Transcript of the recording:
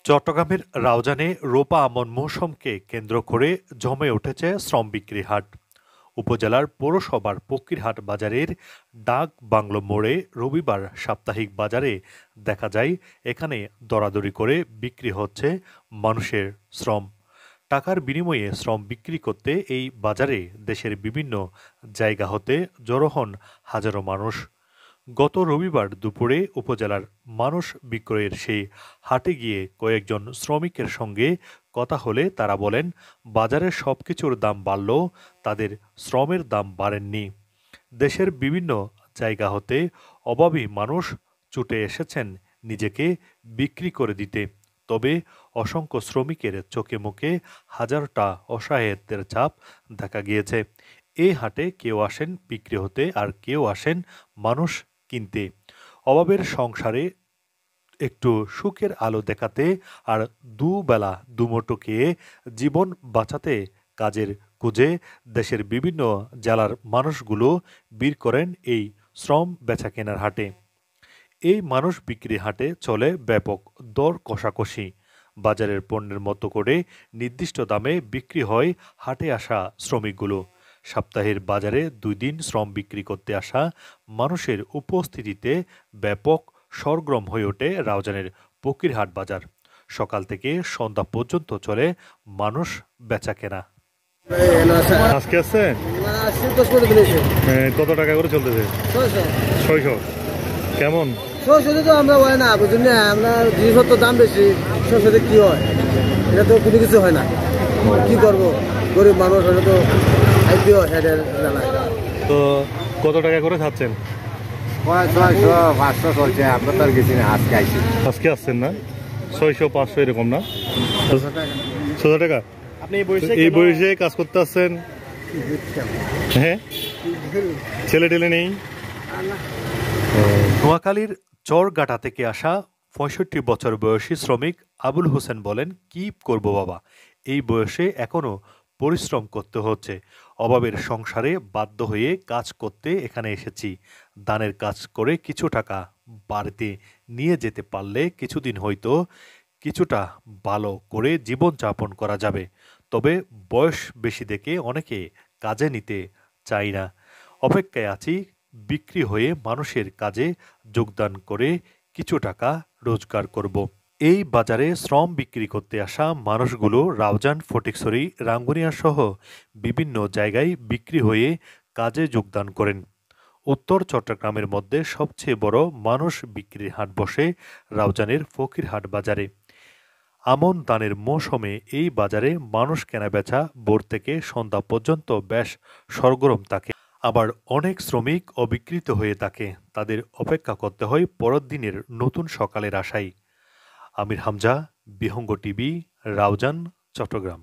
চট্টগ্রামের রাউজানে রোপা আমন মৌসুমকে কেন্দ্র করে জমে উঠেছে শ্রম বিক্রি হাট। উপজেলার পৌরসভার ফকিরহাট বাজারের ডাক বাংলো মোড়ে রবিবার সাপ্তাহিক বাজারে দেখা যায় এখানে দরাদরি করে বিক্রি হচ্ছে মানুষের শ্রম। টাকার বিনিময়ে শ্রম বিক্রি করতে এই বাজারে দেশের বিভিন্ন জায়গা হতে জড়ো হন হাজারো মানুষ। গত রবিবার দুপুরে উপজেলার মানুষ বিক্রয়ের সেই হাটে গিয়ে কয়েকজন শ্রমিকের সঙ্গে কথা হলে তারা বলেন, বাজারে সবকিছুর দাম বাড়লেও তাদের শ্রমের দাম বাড়েননি। দেশের বিভিন্ন জায়গা হতে অভাবী মানুষ ছুটে এসেছেন নিজেকে বিক্রি করে দিতে। তবে অসংখ্য শ্রমিকের চোখে মুখে হাজারটা অসহায়ত্বের ছাপ দেখা গিয়েছে। এই হাটে কেউ আসেন বিক্রি হতে, আর কেউ আসেন মানুষ কিনতে। অভাবের সংসারে একটু সুখের আলো দেখাতে আর দুবেলা দুমুঠো খেয়ে জীবন বাঁচাতে কাজের খুঁজে দেশের বিভিন্ন জেলার মানুষগুলো ভিড় করেন এই শ্রম বেচাকেনার হাটে। এই মানুষ বিক্রি হাটে চলে ব্যাপক দর কষাকষি। বাজারের পণ্যের মতো করে নির্দিষ্ট দামে বিক্রি হয় হাটে আসা শ্রমিকগুলো। সপ্তাহের বাজারে ২ দিন শ্রম বিক্রি করতে আসা মানুষের উপস্থিতিতে ব্যাপক সরগরম হয়ে ওঠে রাউজানের ফকিরহাট বাজার। সকাল থেকে সন্ধ্যা পর্যন্ত চলে মানুষ বেচাকেনা। আজকে আছে কত টাকা করে চলতেছে? ৬০০। কেমন? ৬০০ তো আমরা হয় না, বুঝলি না, আমরা জিনিসপত্র দাম বেশি, ৬০০ কি হয়? এটা তো কোনো কিছু হয় না। কি করব, গরিব মানুষ, এটা তো আইপিও হেডের জানায়। তো কত টাকা করে খাচ্ছেন? ৬০০ ৫০০ চলছে। আমরা তো আর গেছি না, আজকে আইছি। আজকে আসছেন না? ৬০০ ৫০০ এরকম না? ৬০০ টাকা। আপনি এই বয়সে কাজ করতে আসছেন? হ্যাঁ, ছেলে টেলে নেই? নোয়াখালীর চরগাটা থেকে আসা ৬৫ বছর বয়সী শ্রমিক আবুল হোসেন বলেন, কি করব বাবা, এই বয়সে এখনো পরিশ্রম করতে হচ্ছে। অভাবের সংসারে বাধ্য হয়ে কাজ করতে এখানে এসেছি। দানের কাজ করে কিছু টাকা বাড়িতে নিয়ে যেতে পারলে কিছুদিন হয়তো কিছুটা ভালো করে জীবনযাপন করা যাবে। তবে বয়স বেশি দেখে অনেকে কাজে নিতে চাই না। অপেক্ষায় আছি বিক্রি হয়ে মানুষের কাজে যোগদান করে কিছু টাকা রোজগার করব। এই বাজারে শ্রম বিক্রি করতে আসা মানুষগুলো রাউজান, ফটিকছড়ি, রাঙ্গুনিয়া সহ বিভিন্ন জায়গায় বিক্রি হয়ে কাজে যোগদান করেন। উত্তর চট্টগ্রামের মধ্যে সবচেয়ে বড় মানুষ বিক্রির হাট বসে রাউজানের ফকিরহাট বাজারে। আমন দানের মৌসুমে এই বাজারে মানুষ কেনাবেচা ভোর থেকে সন্ধ্যা পর্যন্ত বেশ সরগরম থাকে। আবার অনেক শ্রমিক অবিকৃত হয়ে থাকে, তাদের অপেক্ষা করতে হয় পরের দিনের নতুন সকালের আশায়। আমির হামজা, বিহঙ্গ টিভি, রাউজান, চট্টগ্রাম।